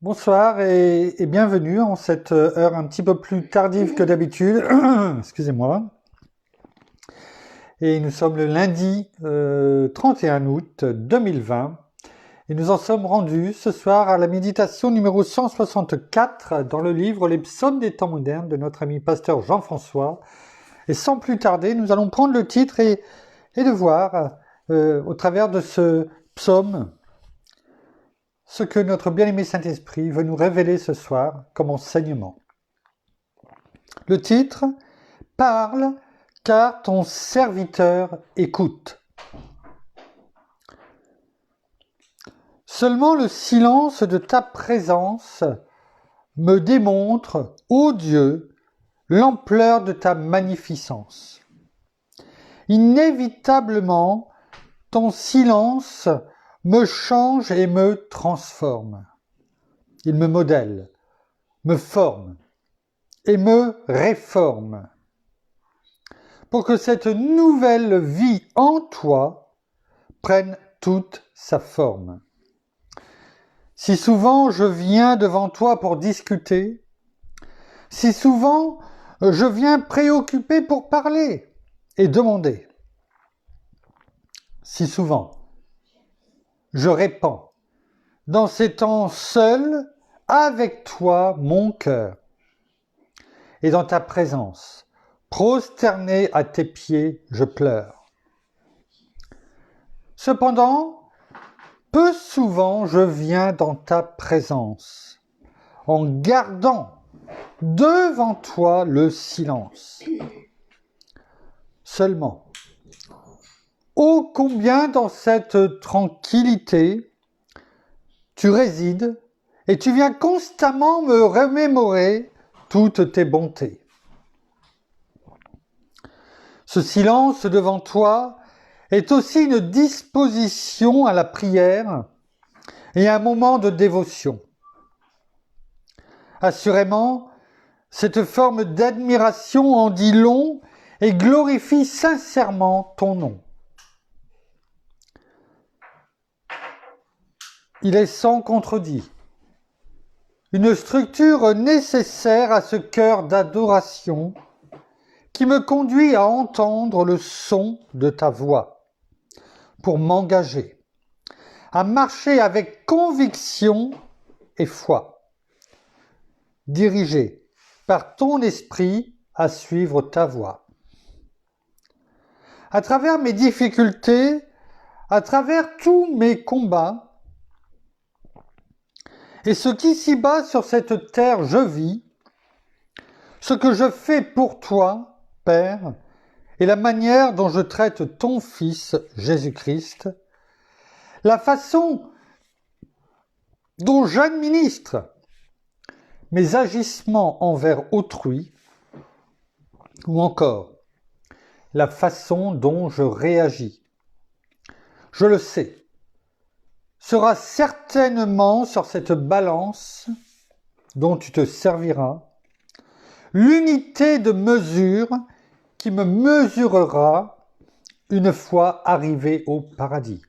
Bonsoir et bienvenue en cette heure un petit peu plus tardive que d'habitude. Excusez-moi. Et nous sommes le lundi 31 août 2020 et nous en sommes rendus ce soir à la méditation numéro 164 dans le livre Les psaumes des temps modernes de notre ami pasteur Jean-François. Et sans plus tarder, nous allons prendre le titre et de voir au travers de ce psaume ce que notre bien-aimé Saint-Esprit veut nous révéler ce soir comme enseignement. Le titre « Parle, car ton serviteur écoute ». Seulement le silence de ta présence me démontre, ô Dieu, l'ampleur de ta magnificence. Inévitablement, ton silence me change et me transforme. Il me modèle, me forme et me réforme. Pour que cette nouvelle vie en toi prenne toute sa forme. Si souvent je viens devant toi pour discuter, si souvent je viens préoccupé pour parler et demander, si souvent je répands dans ces temps seuls avec toi mon cœur et dans ta présence, prosterné à tes pieds, je pleure. Cependant, peu souvent je viens dans ta présence en gardant devant toi le silence. Seulement, ô combien dans cette tranquillité tu résides et tu viens constamment me remémorer toutes tes bontés. Ce silence devant toi est aussi une disposition à la prière et un moment de dévotion. Assurément, cette forme d'admiration en dit long et glorifie sincèrement ton nom. Il est sans contredit, une structure nécessaire à ce cœur d'adoration qui me conduit à entendre le son de ta voix pour m'engager, à marcher avec conviction et foi, dirigé par ton esprit à suivre ta voie. À travers mes difficultés, à travers tous mes combats, et ce qu'ici-bas sur cette terre je vis, ce que je fais pour toi, Père, et la manière dont je traite ton Fils, Jésus-Christ, la façon dont j'administre mes agissements envers autrui, ou encore la façon dont je réagis, je le sais, sera certainement sur cette balance dont tu te serviras, l'unité de mesure qui me mesurera une fois arrivé au paradis.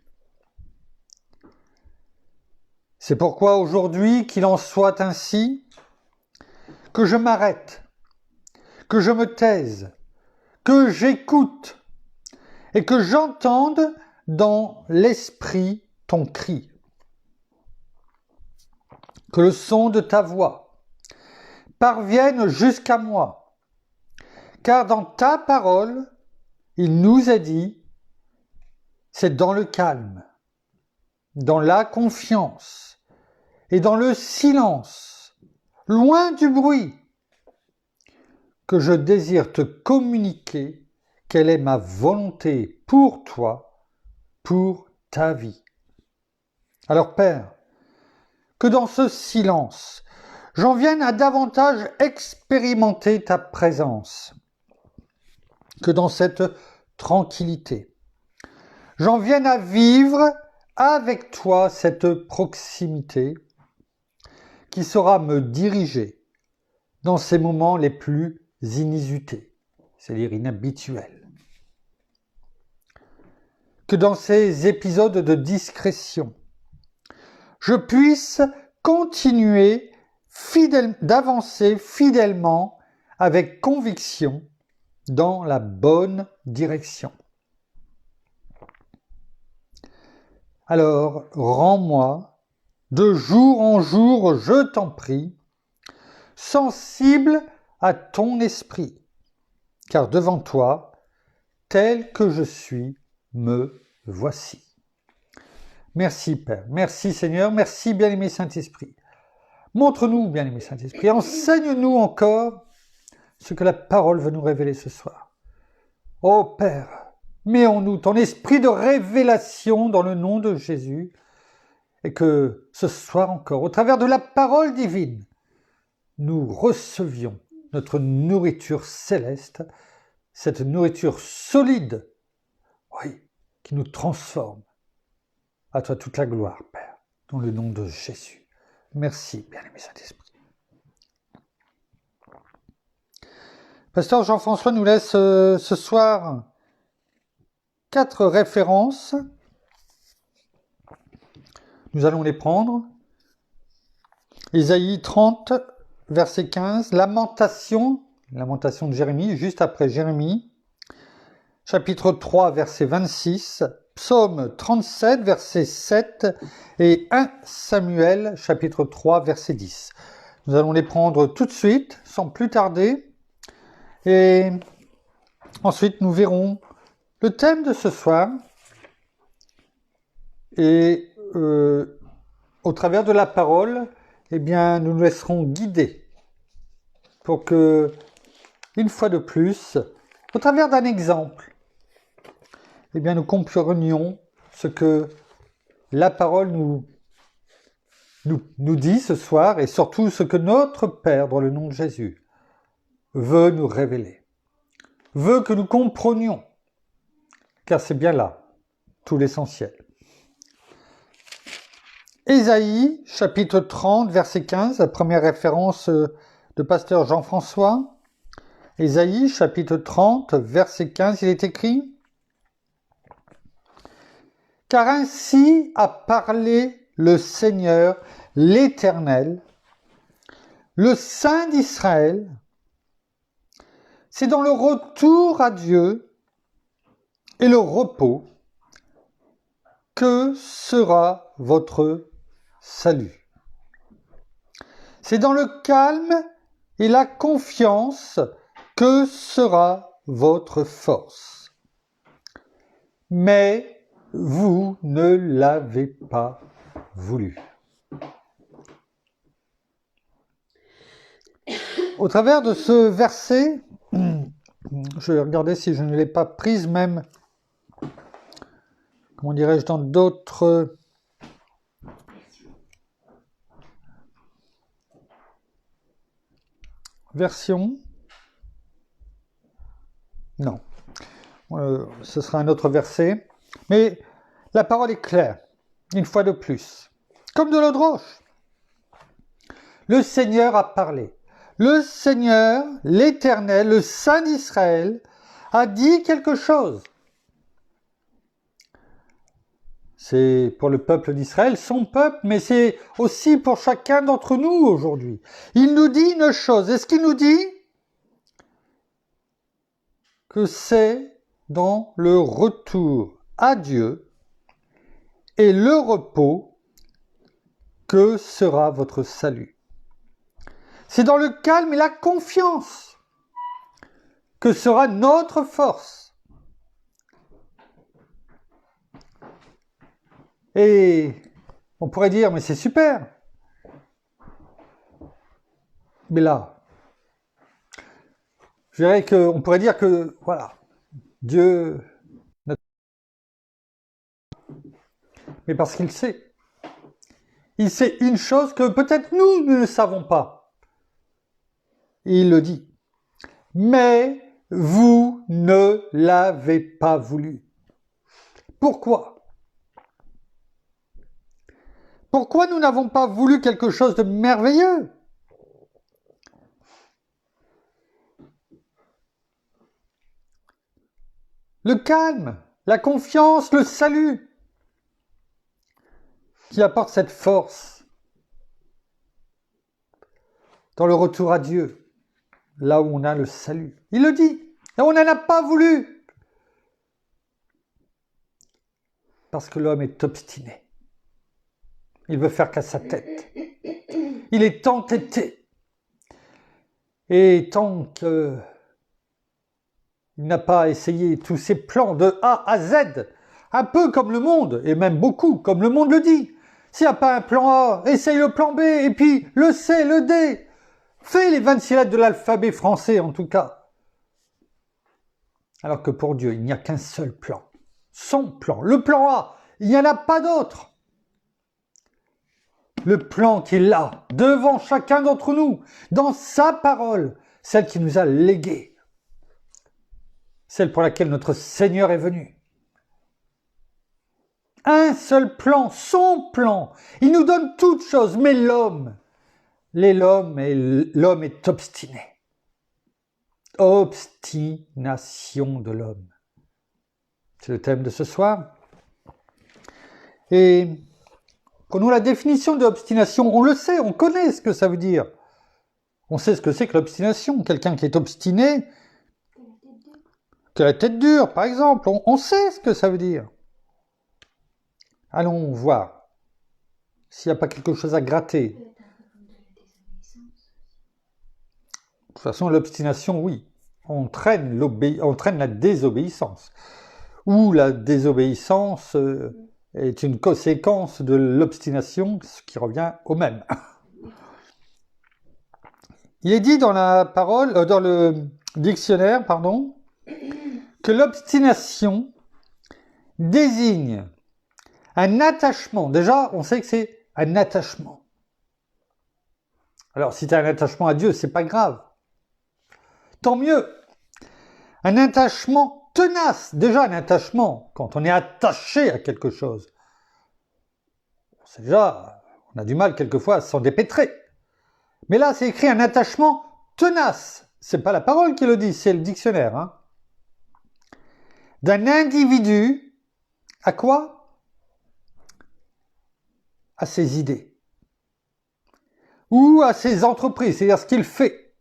C'est pourquoi aujourd'hui, qu'il en soit ainsi, que je m'arrête, que je me taise, que j'écoute et que j'entende dans l'esprit ton cri. Que le son de ta voix parvienne jusqu'à moi, car dans ta parole, il nous est dit, c'est dans le calme, dans la confiance et dans le silence, loin du bruit, que je désire te communiquer quelle est ma volonté pour toi, pour ta vie. Alors Père, que dans ce silence, j'en vienne à davantage expérimenter ta présence, que dans cette tranquillité, j'en vienne à vivre avec toi cette proximité qui saura me diriger dans ces moments les plus inusités, c'est-à-dire inhabituels. Que dans ces épisodes de discrétion, je puisse continuer d'avancer fidèlement avec conviction dans la bonne direction. Alors, rends-moi, de jour en jour, je t'en prie, sensible à ton esprit, car devant toi, tel que je suis, me voici. Merci Père, merci Seigneur, merci bien-aimé Saint-Esprit. Montre-nous, bien-aimé Saint-Esprit, enseigne-nous encore ce que la parole veut nous révéler ce soir. Ô Père, mets en nous ton esprit de révélation dans le nom de Jésus, et que ce soir encore, au travers de la parole divine, nous recevions notre nourriture céleste, cette nourriture solide, oui, qui nous transforme. À toi toute la gloire, Père, dans le nom de Jésus. Merci, bien-aimé Saint-Esprit. Pasteur Jean-François nous laisse ce soir 4 références. Nous allons les prendre. Ésaïe 30, verset 15. Lamentation de Jérémie, juste après Jérémie. Chapitre 3, verset 26. Psaume 37, verset 7. Et 1 Samuel, chapitre 3, verset 10. Nous allons les prendre tout de suite, sans plus tarder. Et ensuite, nous verrons le thème de ce soir. Et au travers de la parole, eh bien, nous nous laisserons guider pour que, une fois de plus, au travers d'un exemple, eh bien, nous comprenions ce que la parole nous dit ce soir et surtout ce que notre Père, dans le nom de Jésus, veut nous révéler, veut que nous comprenions, car c'est bien là tout l'essentiel. Ésaïe, chapitre 30, verset 15, la première référence de pasteur Jean-François. Ésaïe, chapitre 30, verset 15, il est écrit « Car ainsi a parlé le Seigneur, l'Éternel, le Saint d'Israël, c'est dans le retour à Dieu et le repos que sera votre salut. C'est dans le calme et la confiance que sera votre force. Mais vous ne l'avez pas voulu. » Au travers de ce verset, je vais regarder si je ne l'ai pas prise même, comment dirais-je, dans d'autres versions. Non, ce sera un autre verset. Mais la parole est claire, une fois de plus. Comme de l'eau de roche. Le Seigneur a parlé. Le Seigneur, l'Éternel, le Saint d'Israël, a dit quelque chose. C'est pour le peuple d'Israël, son peuple, mais c'est aussi pour chacun d'entre nous aujourd'hui. Il nous dit une chose. Est-ce qu'il nous dit que c'est dans le retour à Dieu et le repos que sera votre salut? C'est dans le calme et la confiance que sera notre force. Et on pourrait dire, mais c'est super. Mais là, je dirais qu'on pourrait dire que, voilà, Dieu... Mais parce qu'il sait. Il sait une chose que peut-être nous ne savons pas. Et il le dit. Mais vous ne l'avez pas voulu. Pourquoi ? Pourquoi nous n'avons pas voulu quelque chose de merveilleux ? Le calme, la confiance, le salut qui apporte cette force dans le retour à Dieu, là où on a le salut. Il le dit, et on n'en a pas voulu, parce que l'homme est obstiné. Il veut faire qu'à sa tête. Il est entêté. Et tant qu'il n'a pas essayé tous ses plans de A à Z, un peu comme le monde, et même beaucoup comme le monde le dit, s'il n'y a pas un plan A, essaye le plan B, et puis le C, le D. Fais les 26 lettres de l'alphabet français en tout cas. Alors que pour Dieu, il n'y a qu'un seul plan. Son plan, le plan A, il n'y en a pas d'autre. Le plan qu'il a devant chacun d'entre nous, dans sa parole, celle qui nous a léguée, celle pour laquelle notre Seigneur est venu. Un seul plan, son plan. Il nous donne toutes choses, mais l'homme est obstiné. Obstination de l'homme. C'est le thème de ce soir. Et prenons la définition de l'obstination. On le sait, on connaît ce que ça veut dire. On sait ce que c'est que l'obstination. Quelqu'un qui est obstiné, qui a la tête dure, par exemple. On sait ce que ça veut dire. Allons voir s'il n'y a pas quelque chose à gratter. De toute façon, l'obstination, oui, entraîne la désobéissance. Ou la désobéissance est une conséquence de l'obstination, ce qui revient au même. Il est dit dans dans le dictionnaire, que l'obstination désigne un attachement. Déjà, on sait que c'est un attachement. Alors, si tu as un attachement à Dieu, c'est pas grave. Tant mieux. Un attachement tenace. Déjà, un attachement, quand on est attaché à quelque chose, c'est déjà, on a du mal quelquefois à s'en dépêtrer. Mais là, c'est écrit un attachement tenace. C'est pas la parole qui le dit, c'est le dictionnaire. D'un individu, à quoi ? À ses idées. Ou à ses entreprises, c'est-à-dire ce qu'il fait.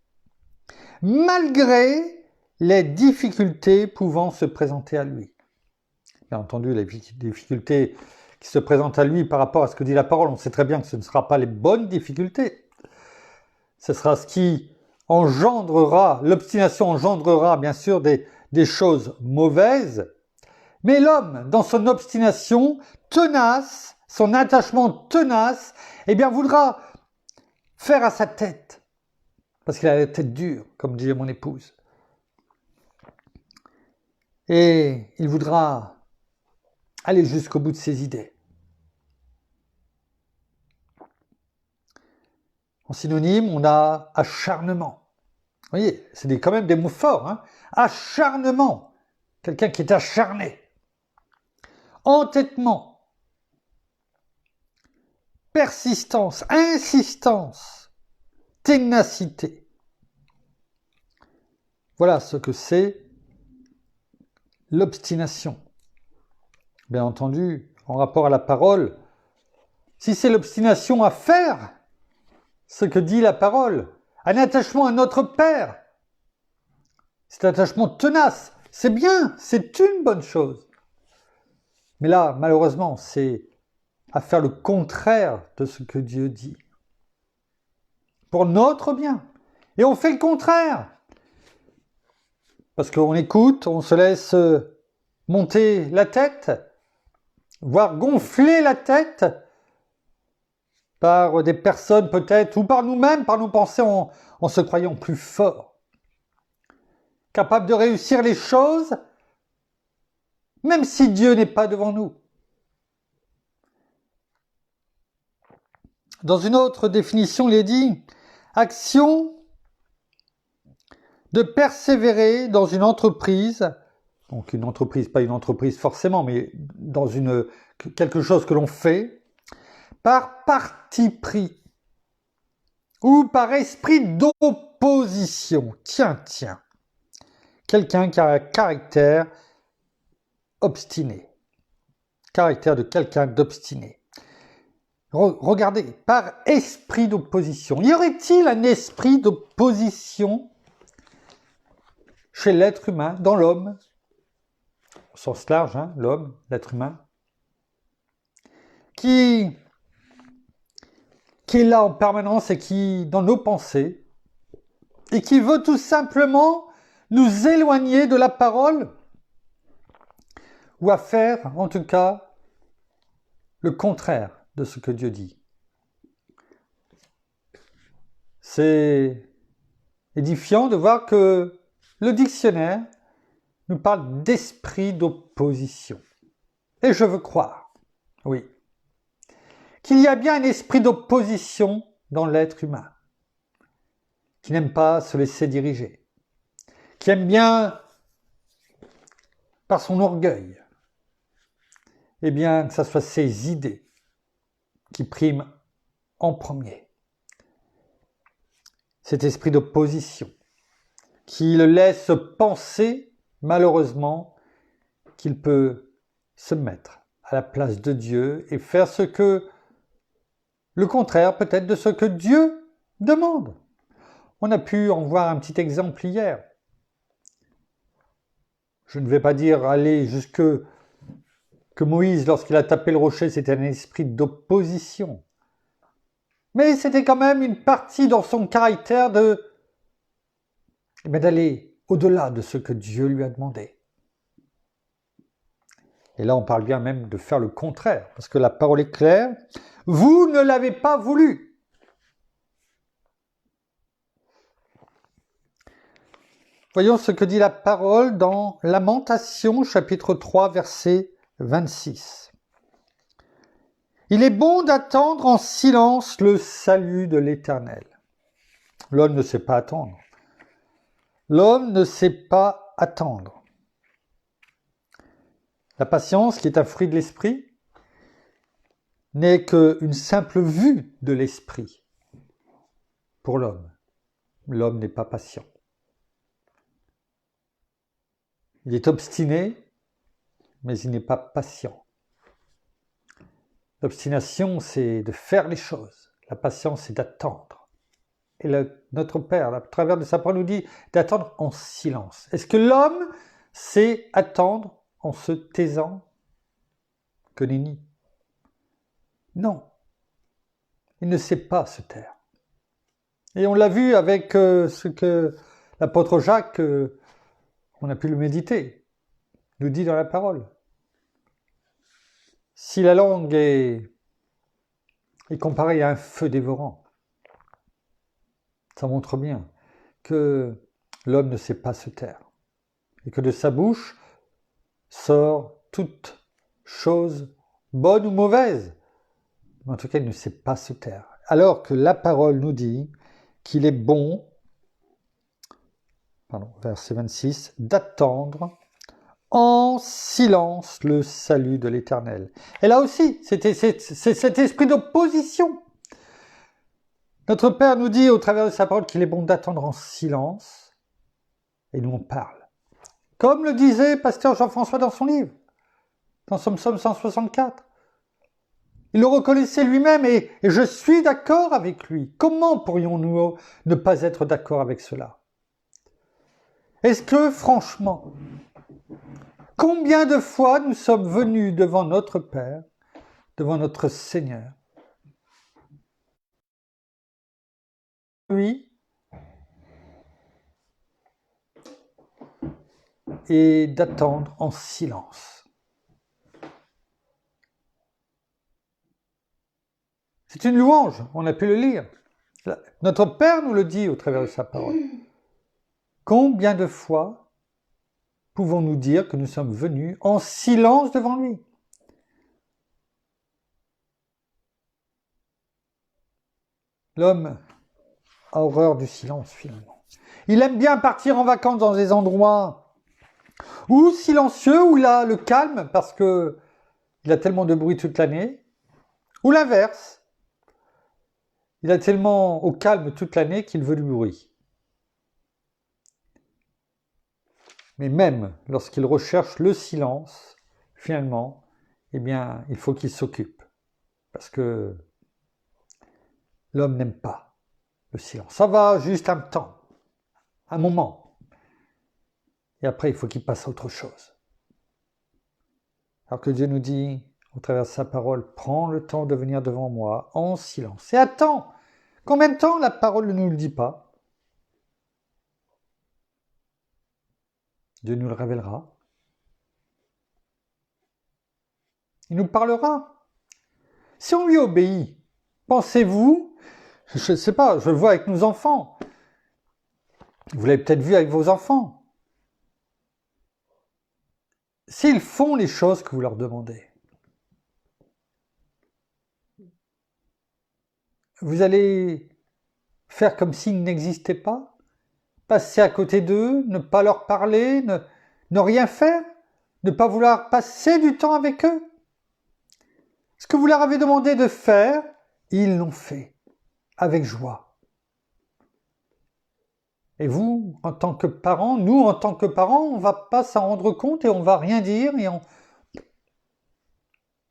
Malgré les difficultés pouvant se présenter à lui. Bien entendu, les difficultés qui se présentent à lui par rapport à ce que dit la parole, on sait très bien que ce ne sera pas les bonnes difficultés. Ce sera ce qui engendrera, l'obstination engendrera bien sûr des choses mauvaises. Mais l'homme, dans son obstination tenace, son attachement tenace, voudra faire à sa tête. Parce qu'il a la tête dure, comme disait mon épouse. Et il voudra aller jusqu'au bout de ses idées. En synonyme, on a acharnement. Vous voyez, c'est quand même des mots forts. Acharnement. Quelqu'un qui est acharné. Entêtement. Persistance, insistance, ténacité. Voilà ce que c'est l'obstination. Bien entendu, en rapport à la parole, si c'est l'obstination à faire ce que dit la parole, un attachement à notre Père, cet attachement tenace, c'est bien, c'est une bonne chose. Mais là, malheureusement, c'est à faire le contraire de ce que Dieu dit. Pour notre bien. Et on fait le contraire. Parce qu'on écoute, on se laisse monter la tête, voire gonfler la tête par des personnes peut-être, ou par nous-mêmes, par nos pensées en se croyant plus forts. Capables de réussir les choses, même si Dieu n'est pas devant nous. Dans une autre définition, il est dit « action de persévérer dans une entreprise », donc une entreprise, pas une entreprise forcément, mais dans quelque chose que l'on fait, par parti pris ou par esprit d'opposition. Tiens, quelqu'un qui a un caractère obstiné. Caractère de quelqu'un d'obstiné. Regardez, par esprit d'opposition. Y aurait-il un esprit d'opposition chez l'être humain, dans l'homme, au sens large, hein, l'homme, l'être humain, qui est là en permanence et qui, dans nos pensées, et qui veut tout simplement nous éloigner de la parole, ou à faire, en tout cas, le contraire de ce que Dieu dit. C'est édifiant de voir que le dictionnaire nous parle d'esprit d'opposition. Et je veux croire, oui, qu'il y a bien un esprit d'opposition dans l'être humain, qui n'aime pas se laisser diriger, qui aime bien, par son orgueil, eh bien, que ce soit ses idées qui priment en premier. Cet esprit d'opposition qui le laisse penser, malheureusement, qu'il peut se mettre à la place de Dieu et faire le contraire peut-être de ce que Dieu demande. On a pu en voir un petit exemple hier. Je ne vais pas dire aller jusque que Moïse, lorsqu'il a tapé le rocher, c'était un esprit d'opposition. Mais c'était quand même une partie dans son caractère d'aller au-delà de ce que Dieu lui a demandé. Et là, on parle bien même de faire le contraire, parce que la parole est claire. Vous ne l'avez pas voulu. Voyons ce que dit la parole dans Lamentation, chapitre 3, verset 26. Il est bon d'attendre en silence le salut de l'Éternel. L'homme ne sait pas attendre. L'homme ne sait pas attendre. La patience, qui est un fruit de l'esprit, n'est qu'une simple vue de l'esprit pour l'homme. L'homme n'est pas patient. Il est obstiné, mais il n'est pas patient. L'obstination, c'est de faire les choses. La patience, c'est d'attendre. Et notre Père, à travers de sa parole, nous dit d'attendre en silence. Est-ce que l'homme sait attendre en se taisant? Que nenni. Non. Il ne sait pas se taire. Et on l'a vu avec ce que l'apôtre Jacques, on a pu le méditer, nous dit dans la parole. Si la langue est comparée à un feu dévorant, ça montre bien que l'homme ne sait pas se taire et que de sa bouche sort toute chose bonne ou mauvaise. Mais en tout cas, il ne sait pas se taire. Alors que la parole nous dit qu'il est bon, verset 26, d'attendre en silence le salut de l'Éternel. Et là aussi, c'est cet esprit d'opposition. Notre Père nous dit au travers de sa parole qu'il est bon d'attendre en silence, et nous on parle. Comme le disait pasteur Jean-François dans son livre, dans son psaume 164. Il le reconnaissait lui-même et je suis d'accord avec lui. Comment pourrions-nous ne pas être d'accord avec cela? Est-ce que, franchement, combien de fois nous sommes venus devant notre Père, devant notre Seigneur, lui, et d'attendre en silence? C'est une louange, on a pu le lire. Notre Père nous le dit au travers de sa parole. Combien de fois pouvons-nous dire que nous sommes venus en silence devant lui? L'homme a horreur du silence finalement. Il aime bien partir en vacances dans des endroits ou silencieux, où il a le calme parce que il a tellement de bruit toute l'année, ou l'inverse. Il a tellement au calme toute l'année qu'il veut du bruit. Mais même lorsqu'il recherche le silence, finalement, eh bien, il faut qu'il s'occupe. Parce que l'homme n'aime pas le silence. Ça va juste un temps, un moment. Et après, il faut qu'il passe à autre chose. Alors que Dieu nous dit, au travers de sa parole, prends le temps de venir devant moi en silence. Et attends, combien de temps la parole ne nous le dit pas? Dieu nous le révélera. Il nous parlera. Si on lui obéit, pensez-vous, je ne sais pas, je le vois avec nos enfants. Vous l'avez peut-être vu avec vos enfants. S'ils font les choses que vous leur demandez, vous allez faire comme s'ils n'existaient pas, passer à côté d'eux, ne pas leur parler, ne rien faire, ne pas vouloir passer du temps avec eux. Ce que vous leur avez demandé de faire, ils l'ont fait avec joie. Et vous, en tant que parents, nous, en tant que parents, on ne va pas s'en rendre compte et on ne va rien dire.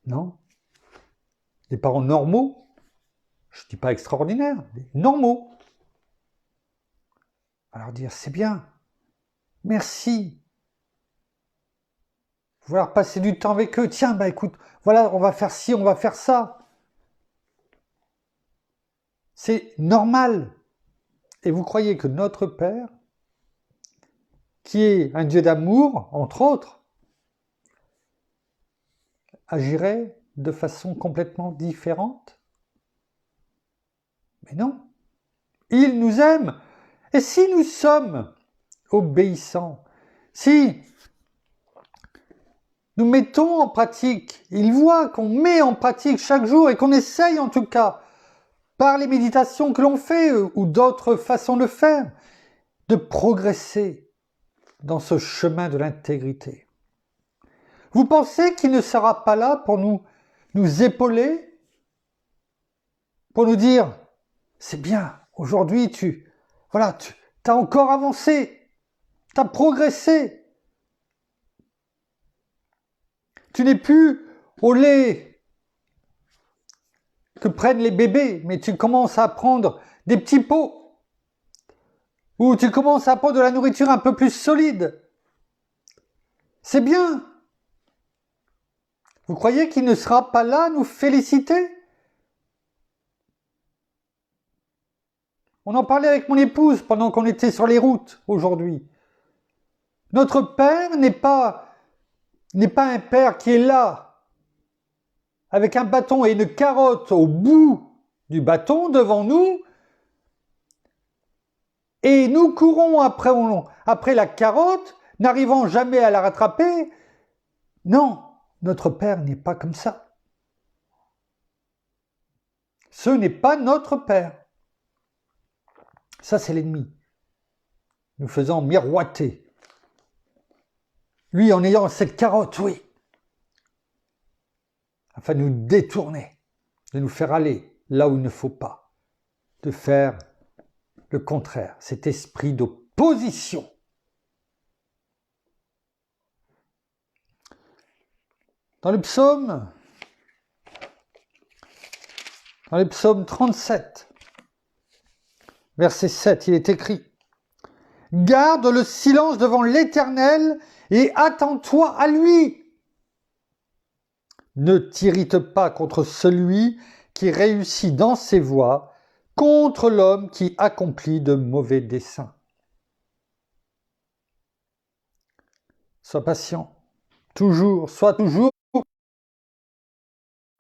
Non. Les parents normaux, je ne dis pas extraordinaires, mais normaux. On va leur dire, c'est bien, merci. Vouloir passer du temps avec eux, tiens, bah écoute, voilà, on va faire ci, on va faire ça. C'est normal. Et vous croyez que notre Père, qui est un Dieu d'amour, entre autres, agirait de façon complètement différente? Mais non. Il nous aime. Et si nous sommes obéissants, si nous mettons en pratique, il voit qu'on met en pratique chaque jour et qu'on essaye en tout cas, par les méditations que l'on fait ou d'autres façons de faire, de progresser dans ce chemin de l'intégrité. Vous pensez qu'il ne sera pas là pour nous épauler, pour nous dire, c'est bien, aujourd'hui tu as encore avancé, tu as progressé. Tu n'es plus au lait que prennent les bébés, mais tu commences à prendre des petits pots, ou tu commences à prendre de la nourriture un peu plus solide. C'est bien. Vous croyez qu'il ne sera pas là à nous féliciter? On en parlait avec mon épouse pendant qu'on était sur les routes aujourd'hui. Notre Père n'est pas un Père qui est là, avec un bâton et une carotte au bout du bâton devant nous, et nous courons après la carotte, n'arrivant jamais à la rattraper. Non, notre Père n'est pas comme ça. Ce n'est pas notre Père. Ça, c'est l'ennemi, nous faisant miroiter. Lui, en ayant cette carotte, oui, afin de nous détourner, de nous faire aller là où il ne faut pas, de faire le contraire, cet esprit d'opposition. Dans le psaume 37, verset 7, il est écrit « Garde le silence devant l'Éternel et attends-toi à lui. Ne t'irrite pas contre celui qui réussit dans ses voies, contre l'homme qui accomplit de mauvais desseins. » Sois patient, sois toujours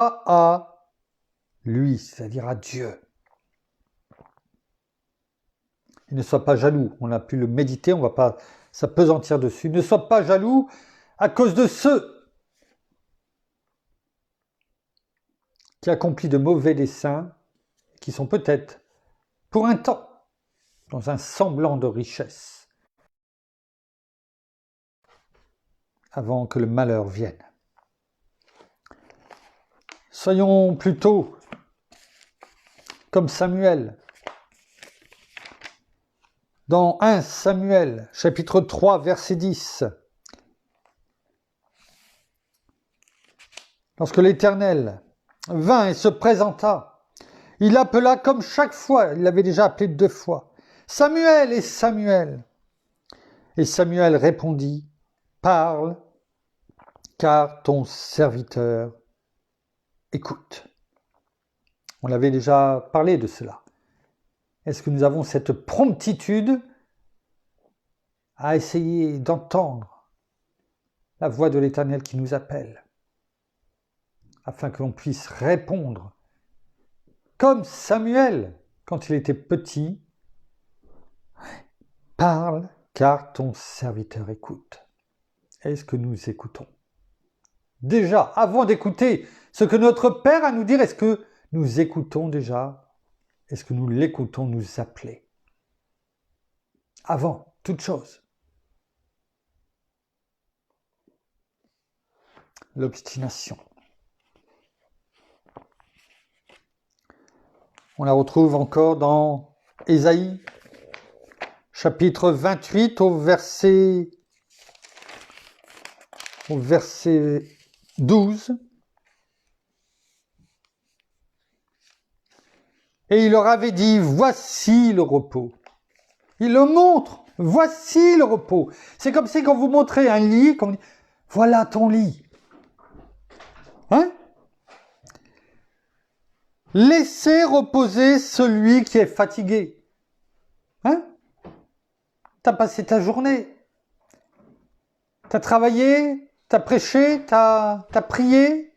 à lui, c'est-à-dire à Dieu. Et ne sois pas jaloux, on a pu le méditer, on ne va pas s'apesantir dessus. Ne sois pas jaloux à cause de ceux qui accomplissent de mauvais desseins, qui sont peut-être, pour un temps, dans un semblant de richesse, avant que le malheur vienne. Soyons plutôt comme Samuel. Dans 1 Samuel, chapitre 3, verset 10, lorsque l'Éternel vint et se présenta, Il appela comme chaque fois, il l'avait déjà appelé 2 fois. Samuel et Samuel. Et Samuel répondit, parle, car ton serviteur écoute. On avait déjà parlé de cela. Est-ce que nous avons cette promptitude à essayer d'entendre la voix de l'Éternel qui nous appelle, afin que l'on puisse répondre, comme Samuel, quand il était petit, parle, car ton serviteur écoute. Est-ce que nous écoutons? Déjà, avant d'écouter ce que notre Père a à nous dire, est-ce que nous écoutons déjà? Est-ce que nous l'écoutons nous appeler? Avant toute chose. L'obstination. On la retrouve encore dans Ésaïe, chapitre 28, au verset 12. Et il leur avait dit, voici le repos. Il le montre, voici le repos. C'est comme si quand vous montrez un lit, comme voilà ton lit. Hein? Laissez reposer celui qui est fatigué. Hein? T'as passé ta journée. T'as travaillé, t'as prêché, t'as prié.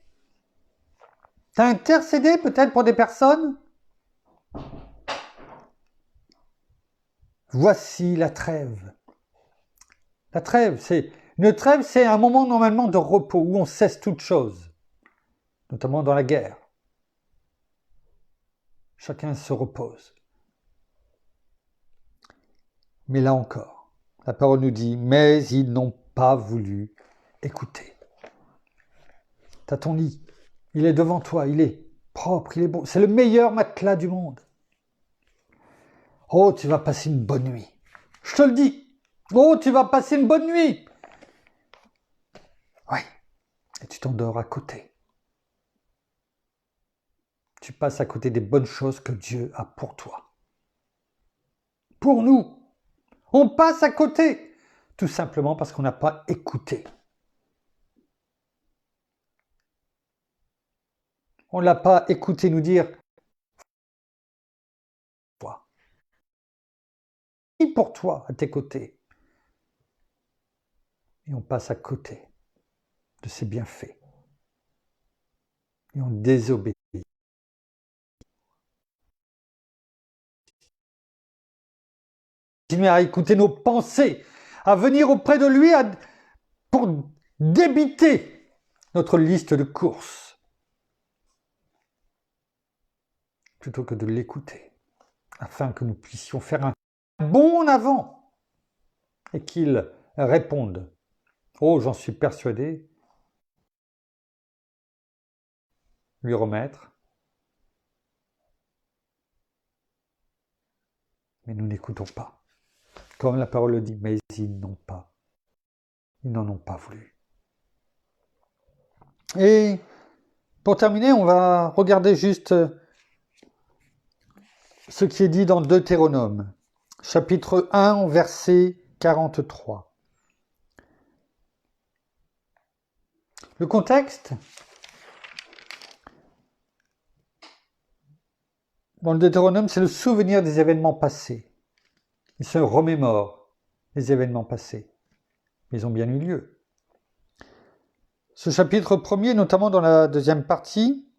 T'as intercédé peut-être pour des personnes. Voici la trêve. La trêve, une trêve, c'est un moment normalement de repos où on cesse toute chose, notamment dans la guerre. Chacun se repose. Mais là encore, la parole nous dit, mais ils n'ont pas voulu écouter. T'as ton lit, il est devant toi, il est propre, il est beau. C'est le meilleur matelas du monde. Oh, tu vas passer une bonne nuit. Je te le dis. Oh, tu vas passer une bonne nuit. Oui. Et tu t'endors à côté. Tu passes à côté des bonnes choses que Dieu a pour toi. Pour nous. On passe à côté. Tout simplement parce qu'on n'a pas écouté. On ne l'a pas écouté nous dire pour toi, à tes côtés. Et on passe à côté de ses bienfaits. Et on désobéit. Continuer à écouter nos pensées, à venir auprès de lui pour débiter notre liste de courses, plutôt que de l'écouter, afin que nous puissions faire un bond en avant et qu'il réponde. Oh, j'en suis persuadé. Lui remettre. Mais nous n'écoutons pas. Comme la parole le dit, mais ils n'en ont pas voulu. Et pour terminer, on va regarder juste ce qui est dit dans Deutéronome, chapitre 1, verset 43. Le contexte, dans le Deutéronome, c'est le souvenir des événements passés. Il se remémore les événements passés. Ils ont bien eu lieu. Ce chapitre premier, notamment dans la deuxième partie,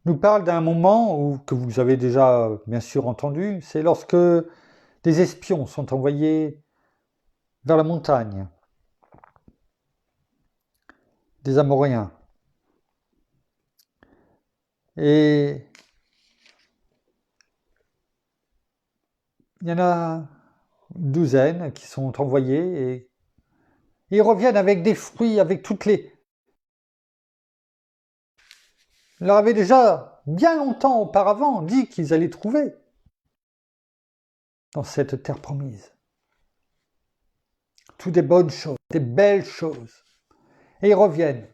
nous parle d'un moment que vous avez déjà bien sûr entendu, c'est lorsque des espions sont envoyés vers la montagne des Amoréens. Et il y en a une douzaine qui sont envoyés et ils reviennent avec des fruits, avec toutes les... Ils leur avaient déjà, bien longtemps auparavant, dit qu'ils allaient trouver dans cette terre promise. Toutes des bonnes choses, des belles choses. Et ils reviennent.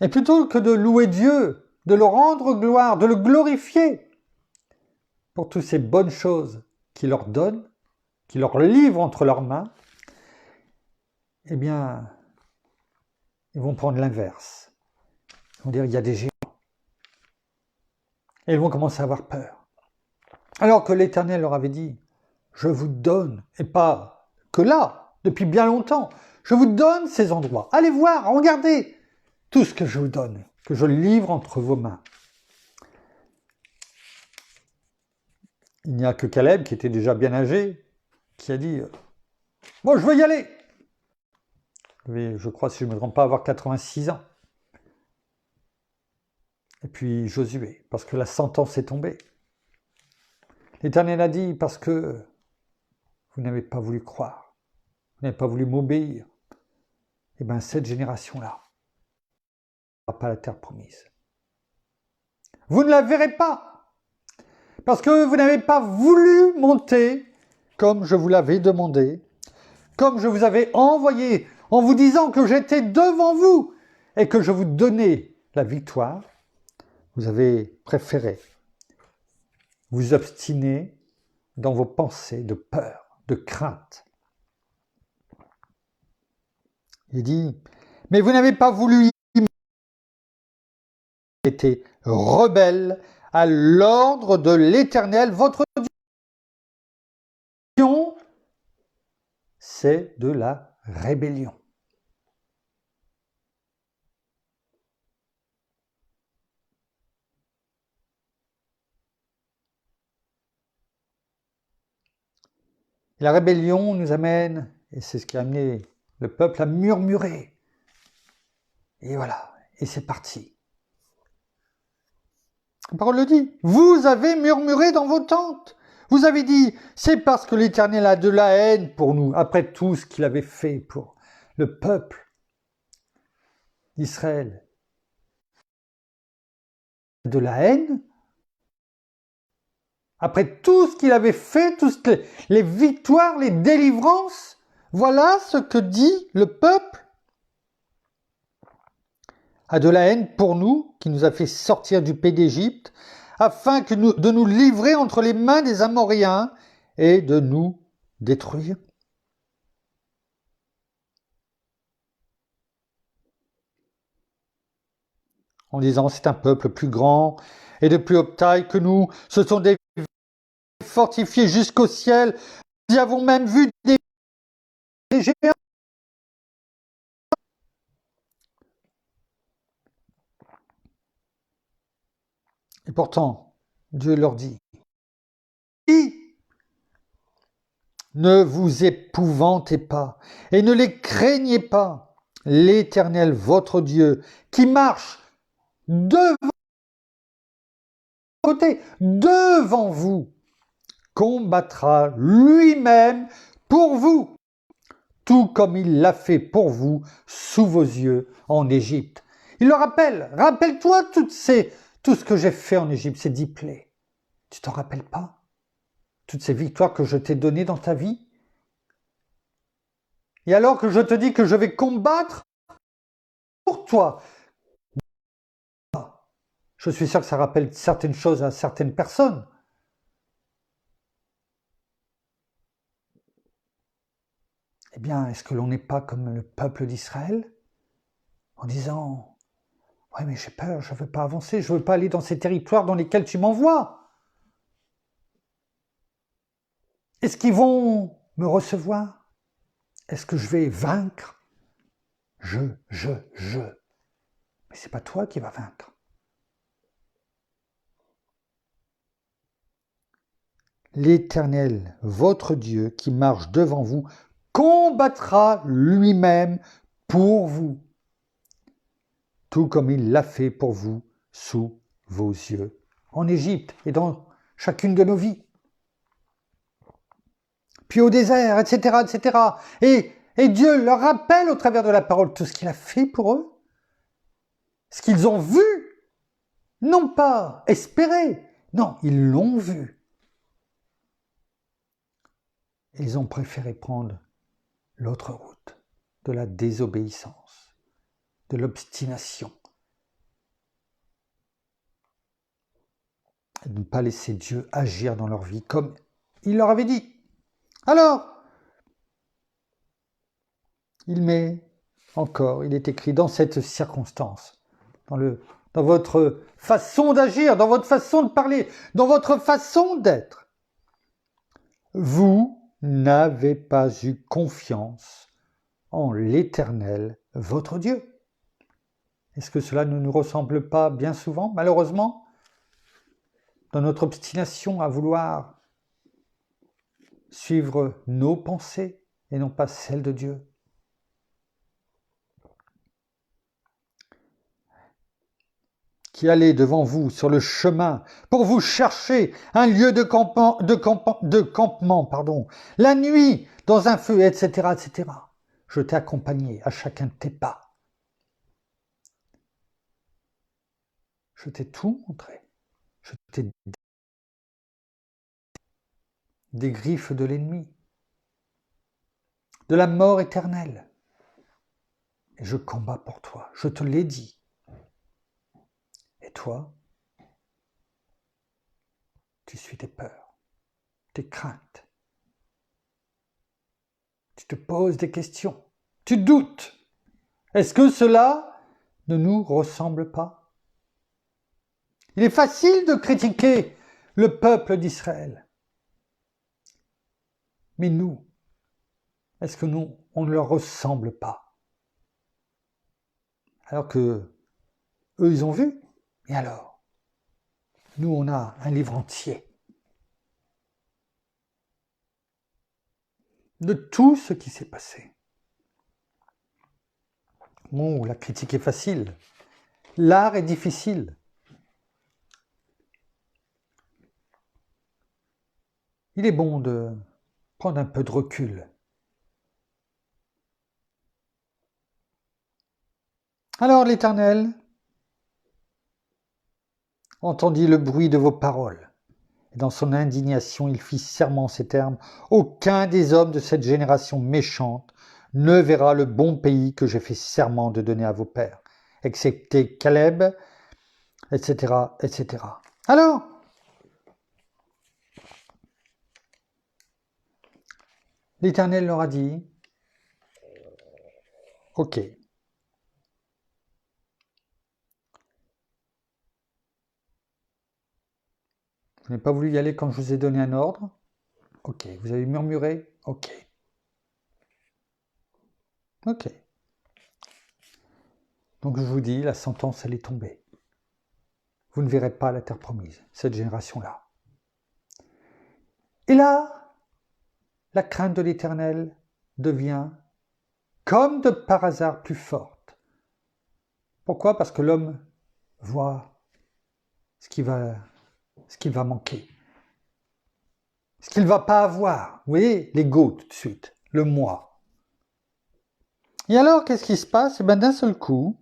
Et plutôt que de louer Dieu de le rendre gloire, de le glorifier pour toutes ces bonnes choses qu'il leur donne, qu'il leur livre entre leurs mains, eh bien, ils vont prendre l'inverse. Ils vont dire, il y a des géants. Et ils vont commencer à avoir peur. Alors que l'Éternel leur avait dit, je vous donne, et pas que là, depuis bien longtemps, je vous donne ces endroits. Allez voir, regardez tout ce que je vous donne, que je livre entre vos mains. Il n'y a que Caleb, qui était déjà bien âgé, qui a dit, moi je veux y aller. Mais je crois, si je ne me trompe pas, avoir 86 ans. Et puis Josué, parce que la sentence est tombée. L'Éternel a dit, parce que vous n'avez pas voulu croire, vous n'avez pas voulu m'obéir, et bien cette génération-là n'aura pas la terre promise. Vous ne la verrez pas, parce que vous n'avez pas voulu monter comme je vous l'avais demandé, comme je vous avais envoyé, en vous disant que j'étais devant vous et que je vous donnais la victoire. Vous avez préféré vous obstiner dans vos pensées de peur, de crainte. Il dit, mais vous n'avez pas voulu être rebelle à l'ordre de l'Éternel, votre Dieu. C'est de la rébellion. La rébellion nous amène, et c'est ce qui a amené le peuple à murmurer. Et voilà, et c'est parti. La parole le dit, vous avez murmuré dans vos tentes. Vous avez dit, c'est parce que l'Éternel a de la haine pour nous, après tout ce qu'il avait fait pour le peuple d'Israël. De la haine, après tout ce qu'il avait fait, toutes les victoires, les délivrances, voilà ce que dit le peuple. A de la haine pour nous, qui nous a fait sortir du pays d'Égypte, afin de nous livrer entre les mains des Amoréens et de nous détruire. En disant, c'est un peuple plus grand et de plus haute taille que nous, ce sont des fortifiés jusqu'au ciel, nous y avons même vu des géants. Et pourtant, Dieu leur dit, ne vous épouvantez pas et ne les craignez pas. L'Éternel, votre Dieu, qui marche devant vous, combattra lui-même pour vous, tout comme il l'a fait pour vous sous vos yeux en Égypte. Il leur rappelle, rappelle-toi tout ce que j'ai fait en Égypte, ces 10 plaies. Tu t'en rappelles pas? Toutes ces victoires que je t'ai données dans ta vie? Et alors que je te dis que je vais combattre pour toi, je suis sûr que ça rappelle certaines choses à certaines personnes. Eh bien, est-ce que l'on n'est pas comme le peuple d'Israël en disant « Ouais, mais j'ai peur, je ne veux pas avancer, je ne veux pas aller dans ces territoires dans lesquels tu m'envoies. Est-ce qu'ils vont me recevoir? Est-ce que je vais vaincre? Je. Mais c'est pas toi qui vas vaincre. L'Éternel, votre Dieu, qui marche devant vous, combattra lui-même pour vous, tout comme il l'a fait pour vous sous vos yeux, en Égypte et dans chacune de nos vies. Puis au désert, etc., etc. Et Dieu leur rappelle au travers de la parole tout ce qu'il a fait pour eux, ce qu'ils ont vu, non pas espéré, non, ils l'ont vu. Ils ont préféré prendre l'autre route, de la désobéissance, de l'obstination. et de ne pas laisser Dieu agir dans leur vie comme il leur avait dit. Alors, il est écrit dans cette circonstance, dans votre façon d'agir, dans votre façon de parler, dans votre façon d'être. Vous n'avez pas eu confiance en l'Éternel, votre Dieu. Est-ce que cela ne nous ressemble pas bien souvent, malheureusement, dans notre obstination à vouloir suivre nos pensées et non pas celles de Dieu? Qui allait devant vous sur le chemin pour vous chercher un lieu de campement, la nuit, dans un feu, etc., etc. Je t'ai accompagné à chacun de tes pas. Je t'ai tout montré. Je t'ai des griffes de l'ennemi, de la mort éternelle. Et je combats pour toi, je te l'ai dit. Et toi, tu suis tes peurs, tes craintes. Tu te poses des questions, tu doutes. Est-ce que cela ne nous ressemble pas? Il est facile de critiquer le peuple d'Israël. Mais nous, est-ce que nous, on ne leur ressemble pas? Alors que eux, ils ont vu. Et alors? Nous, on a un livre entier de tout ce qui s'est passé. Oh, la critique est facile. L'art est difficile. Il est bon de prendre un peu de recul. Alors l'Éternel entendit le bruit de vos paroles. Et dans son indignation, il fit serment en ces termes. Aucun des hommes de cette génération méchante ne verra le bon pays que j'ai fait serment de donner à vos pères, excepté Caleb, etc., etc. Alors, l'Éternel leur a dit, ok, vous n'avez pas voulu y aller quand je vous ai donné un ordre? Ok, vous avez murmuré? Ok. Ok. Donc je vous dis, la sentence, elle est tombée. Vous ne verrez pas la terre promise, cette génération-là. Et là, la crainte de l'Éternel devient, comme de par hasard, plus forte. Pourquoi? Parce que l'homme voit ce qu'il va manquer, ce qu'il ne va pas avoir. Vous voyez, l'ego tout de suite, le moi. Et alors, qu'est-ce qui se passe? Eh bien, d'un seul coup,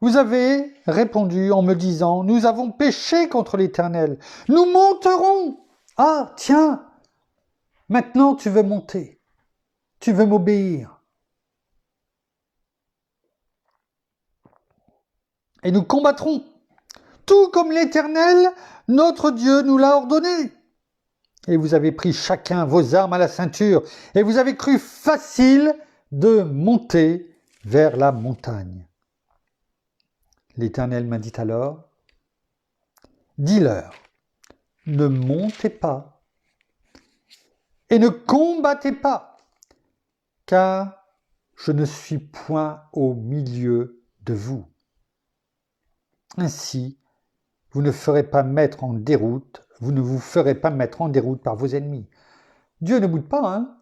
vous avez répondu en me disant, nous avons péché contre l'Éternel, nous monterons. Ah, tiens, maintenant tu veux monter, tu veux m'obéir. Et nous combattrons, tout comme l'Éternel, notre Dieu, nous l'a ordonné. Et vous avez pris chacun vos armes à la ceinture, et vous avez cru facile de monter vers la montagne. L'Éternel m'a dit alors, dis-leur, ne montez pas et ne combattez pas, car je ne suis point au milieu de vous. Ainsi, vous ne ferez pas mettre en déroute, vous ne vous ferez pas mettre en déroute par vos ennemis. Dieu ne boude pas, hein?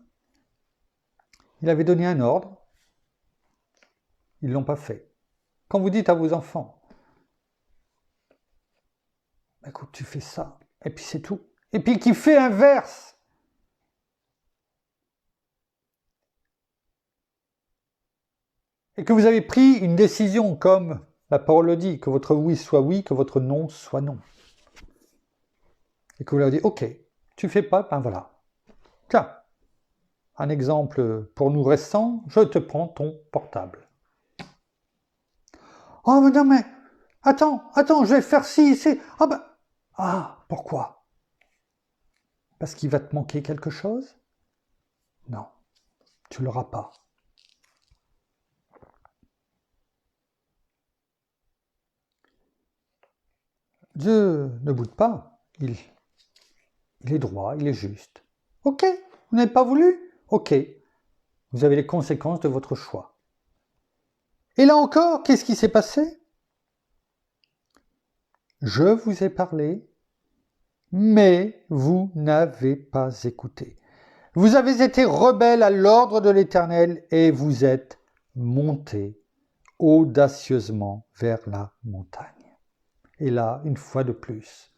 Il avait donné un ordre, ils ne l'ont pas fait. Quand vous dites à vos enfants, écoute, tu fais ça, et puis c'est tout. Et puis qui fait inverse. Et que vous avez pris une décision comme la parole le dit, que votre oui soit oui, que votre non soit non. Et que vous leur dites, ok, tu fais pas, ben voilà. Tiens, un exemple pour nous récent, je te prends ton portable. Oh mais non mais, attends, je vais faire ci, c'est... Ah ben... Ah, pourquoi? Parce qu'il va te manquer quelque chose? Non, tu l'auras pas. Dieu ne boude pas, il est droit, il est juste. Ok, vous n'avez pas voulu? Ok, vous avez les conséquences de votre choix. Et là encore, qu'est-ce qui s'est passé? Je vous ai parlé, mais vous n'avez pas écouté. Vous avez été rebelle à l'ordre de l'Éternel et vous êtes montés audacieusement vers la montagne. Et là, une fois de plus,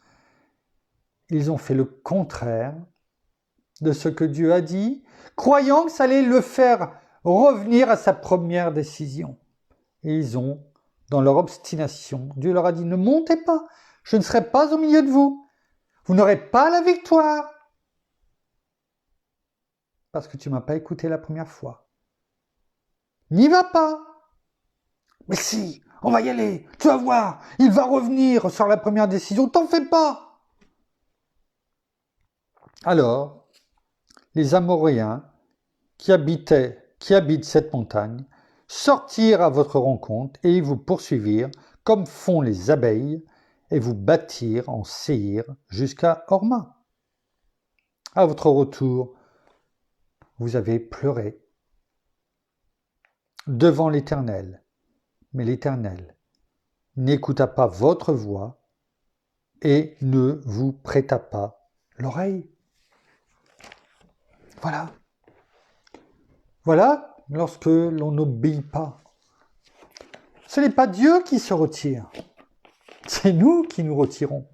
ils ont fait le contraire de ce que Dieu a dit, croyant que ça allait le faire revenir à sa première décision. Et ils ont, dans leur obstination, Dieu leur a dit, ne montez pas, je ne serai pas au milieu de vous. Vous n'aurez pas la victoire. Parce que tu ne m'as pas écouté la première fois. N'y va pas. Mais si, on va y aller, tu vas voir, il va revenir sur la première décision, t'en fais pas. Alors, les Amoréens qui habitent cette montagne sortirent à votre rencontre et ils vous poursuivirent comme font les abeilles et vous battirent en Séhir jusqu'à Horma. À votre retour, vous avez pleuré devant l'Éternel, mais l'Éternel n'écouta pas votre voix et ne vous prêta pas l'oreille. Voilà. Voilà lorsque l'on n'obéit pas. Ce n'est pas Dieu qui se retire, c'est nous qui nous retirons.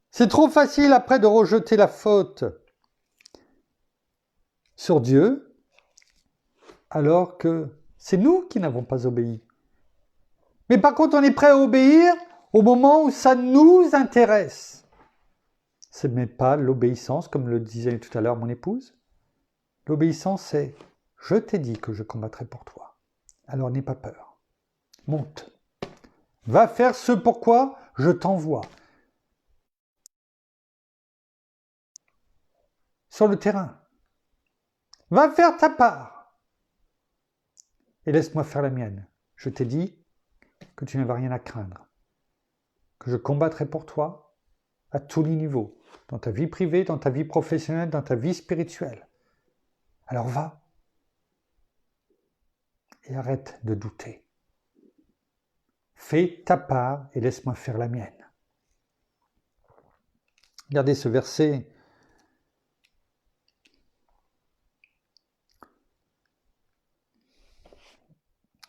C'est trop facile après de rejeter la faute sur Dieu, alors que c'est nous qui n'avons pas obéi. Mais par contre, on est prêt à obéir au moment où ça nous intéresse. Ce n'est pas l'obéissance, comme le disait tout à l'heure mon épouse. L'obéissance, c'est « je t'ai dit que je combattrai pour toi, alors n'aie pas peur. Monte. Va faire ce pourquoi je t'envoie. » Sur le terrain. Va faire ta part. Et laisse-moi faire la mienne. Je t'ai dit que tu n'avais rien à craindre. Que je combattrai pour toi à tous les niveaux. Dans ta vie privée, dans ta vie professionnelle, dans ta vie spirituelle. Alors va. Et arrête de douter. Fais ta part et laisse-moi faire la mienne. Regardez ce verset.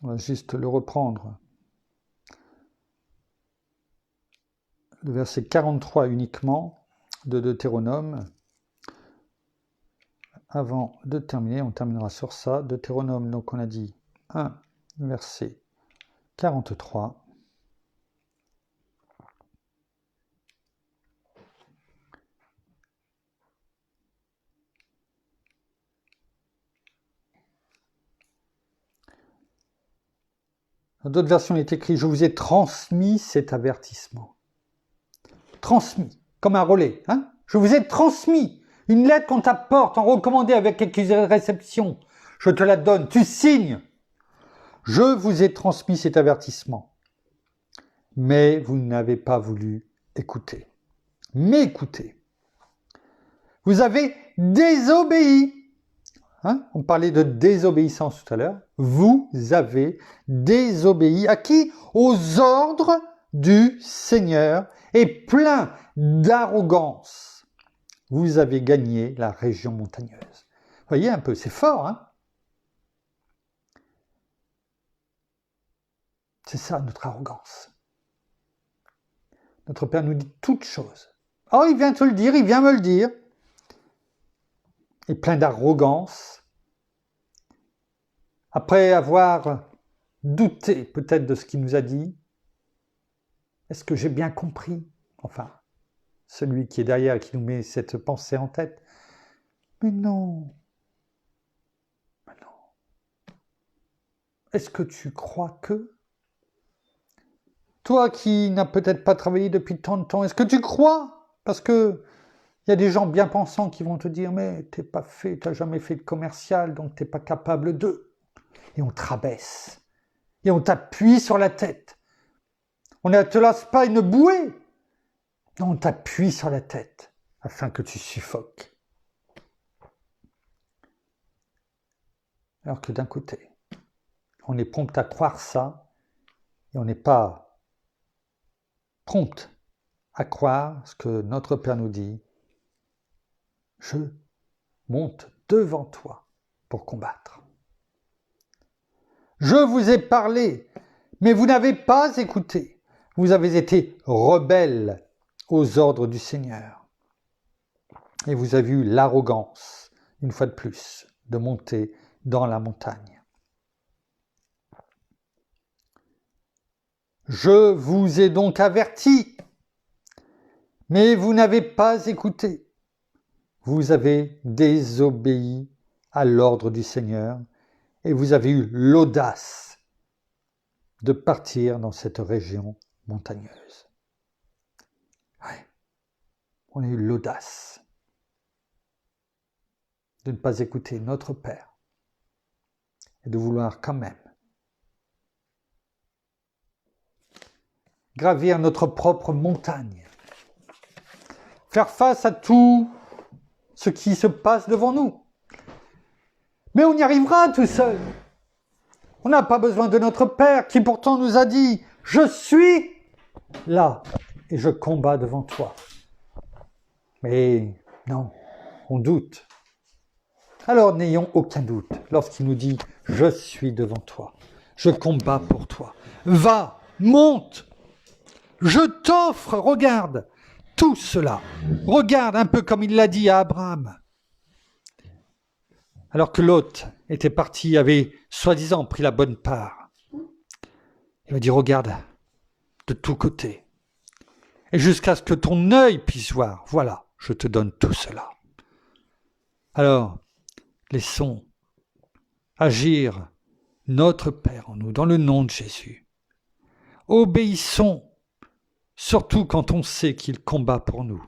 On va juste le reprendre. Le verset 43 uniquement de Deutéronome. Avant de terminer, on terminera sur ça. Deutéronome, donc on a dit 1, verset 43. Dans d'autres versions, il est écrit « Je vous ai transmis cet avertissement. » Transmis, comme un relais. Hein, je vous ai transmis une lettre qu'on t'apporte en recommandé avec accusé de réception. Je te la donne, tu signes. Je vous ai transmis cet avertissement. Mais vous n'avez pas voulu écouter. M'écouter. Vous avez désobéi. Hein, on parlait de désobéissance tout à l'heure. Vous avez désobéi à qui? Aux ordres du Seigneur et plein d'arrogance. Vous avez gagné la région montagneuse. Vous voyez un peu, c'est fort, hein? C'est ça notre arrogance. Notre Père nous dit toutes choses. Oh, il vient te le dire, il vient me le dire. Et plein d'arrogance. Après avoir douté peut-être de ce qu'il nous a dit, est-ce que j'ai bien compris? Enfin, celui qui est derrière et qui nous met cette pensée en tête. Mais non. Mais non. Est-ce que tu crois que? Toi qui n'as peut-être pas travaillé depuis tant de temps, est-ce que tu crois? Parce que il y a des gens bien pensants qui vont te dire, mais t'es pas fait, t'as jamais fait de commercial, donc t'es pas capable de. Et on te rabaisse. Et on t'appuie sur la tête. On ne te lance pas une bouée. Non, on t'appuie sur la tête afin que tu suffoques. Alors que d'un côté, on est prompt à croire ça et on n'est pas prompt à croire ce que notre Père nous dit. Je monte devant toi pour combattre. Je vous ai parlé, mais vous n'avez pas écouté. Vous avez été rebelles aux ordres du Seigneur. Et vous avez eu l'arrogance, une fois de plus, de monter dans la montagne. Je vous ai donc averti, mais vous n'avez pas écouté. Vous avez désobéi à l'ordre du Seigneur et vous avez eu l'audace de partir dans cette région montagneuse. Ouais. On a eu l'audace de ne pas écouter notre Père et de vouloir quand même gravir notre propre montagne, faire face à tout ce qui se passe devant nous. Mais on y arrivera tout seul. On n'a pas besoin de notre Père qui pourtant nous a dit « Je suis là et je combats devant toi ». Mais non, on doute. Alors n'ayons aucun doute lorsqu'il nous dit « Je suis devant toi, je combats pour toi. Va, monte, je t'offre, regarde, tout cela. Regarde un peu comme il l'a dit à Abraham. » Alors que Lot était parti, avait soi-disant pris la bonne part. Il a dit, regarde, de tous côtés. Et jusqu'à ce que ton œil puisse voir, voilà, je te donne tout cela. Alors, laissons agir notre Père en nous, dans le nom de Jésus. Obéissons, surtout quand on sait qu'il combat pour nous.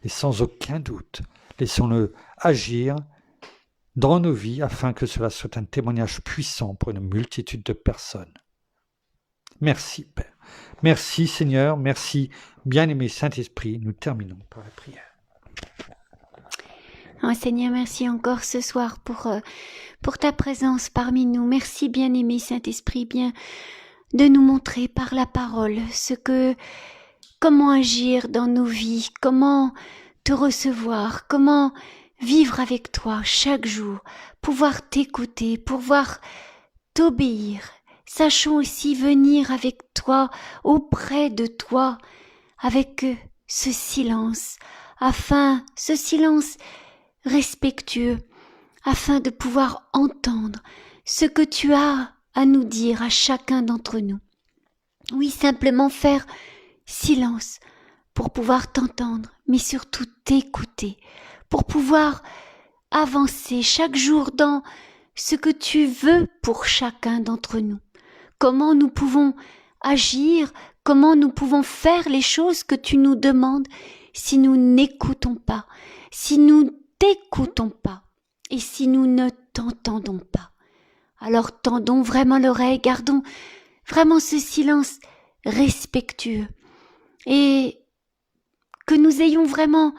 Et sans aucun doute, laissons-le agir dans nos vies afin que cela soit un témoignage puissant pour une multitude de personnes. Merci Père. Merci Seigneur. Merci bien-aimé Saint-Esprit. Nous terminons par la prière. Oh Seigneur, merci encore ce soir pour ta présence parmi nous. Merci bien-aimé Saint-Esprit, bien de nous montrer par la parole comment agir dans nos vies, comment te recevoir, comment vivre avec toi chaque jour, pouvoir t'écouter, pouvoir t'obéir. Sachons aussi venir avec toi, auprès de toi, avec ce silence respectueux, afin de pouvoir entendre ce que tu as à nous dire à chacun d'entre nous. Oui, simplement faire silence pour pouvoir t'entendre, mais surtout t'écouter, pour pouvoir avancer chaque jour dans ce que tu veux pour chacun d'entre nous. Comment nous pouvons agir, comment nous pouvons faire les choses que tu nous demandes si nous n'écoutons pas, si nous t'écoutons pas et si nous ne t'entendons pas. Alors tendons vraiment l'oreille, gardons vraiment ce silence respectueux et que nous ayons vraiment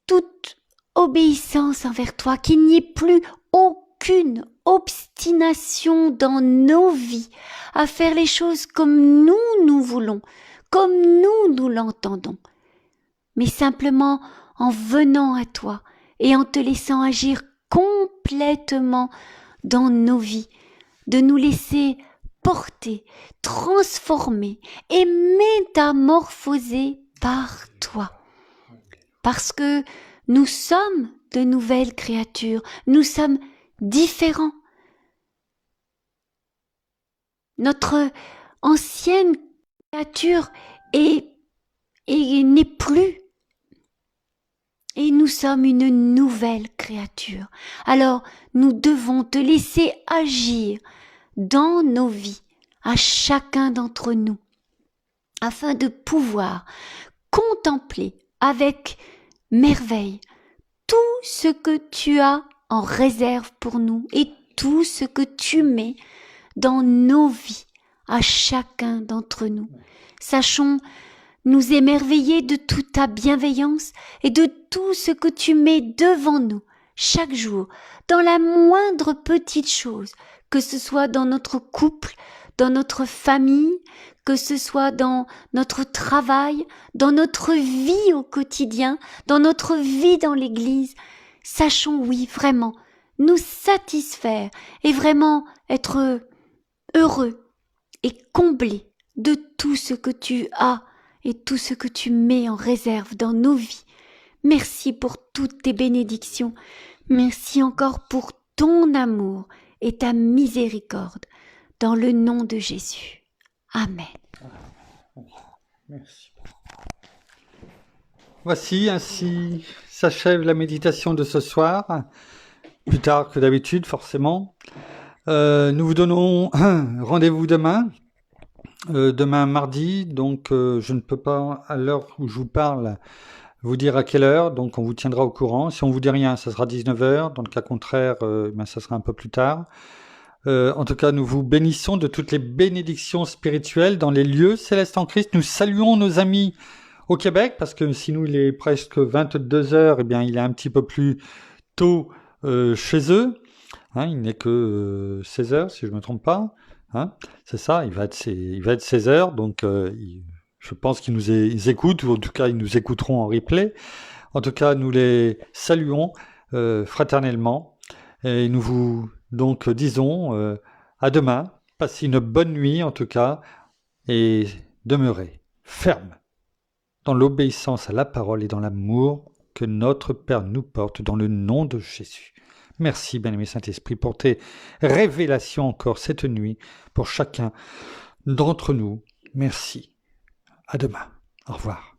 toute obéissance envers toi, qu'il n'y ait plus aucune obstination dans nos vies à faire les choses comme nous voulons, comme nous l'entendons, mais simplement en venant à toi et en te laissant agir complètement dans nos vies, de nous laisser porter, transformer et métamorphoser par toi. Parce que nous sommes de nouvelles créatures, nous sommes différents. Notre ancienne créature n'est plus. Et nous sommes une nouvelle créature. Alors, nous devons te laisser agir dans nos vies à chacun d'entre nous, afin de pouvoir contempler avec merveille tout ce que tu as en réserve pour nous et tout ce que tu mets dans nos vies, à chacun d'entre nous. Sachons nous émerveiller de toute ta bienveillance et de tout ce que tu mets devant nous chaque jour, dans la moindre petite chose, que ce soit dans notre couple, dans notre famille, que ce soit dans notre travail, dans notre vie au quotidien, dans notre vie dans l'Église. Sachons, oui, vraiment, nous satisfaire et vraiment être heureux et comblés de tout ce que tu as et tout ce que tu mets en réserve dans nos vies. Merci pour toutes tes bénédictions. Merci encore pour ton amour et ta miséricorde. Dans le nom de Jésus. Amen. Merci. Voici, ainsi s'achève la méditation de ce soir. Plus tard que d'habitude, forcément. Nous vous donnons rendez-vous demain. Demain mardi, donc je ne peux pas, à l'heure où je vous parle, vous dire à quelle heure, donc on vous tiendra au courant. Si on vous dit rien, ça sera 19h, dans le cas contraire, ça sera un peu plus tard. En tout cas, nous vous bénissons de toutes les bénédictions spirituelles dans les lieux célestes en Christ. Nous saluons nos amis au Québec, parce que si nous, il est presque 22h, eh bien, il est un petit peu plus tôt chez eux. Il n'est que 16h, si je ne me trompe pas. C'est ça, il va être 16h, donc je pense qu'ils nous écoutent, ou en tout cas, ils nous écouteront en replay. En tout cas, nous les saluons fraternellement, et nous vous donc disons à demain. Passez une bonne nuit en tout cas, et demeurez fermes dans l'obéissance à la parole et dans l'amour que notre Père nous porte dans le nom de Jésus. Merci, bien-aimé Saint-Esprit, pour tes révélations encore cette nuit, pour chacun d'entre nous. Merci. À demain. Au revoir.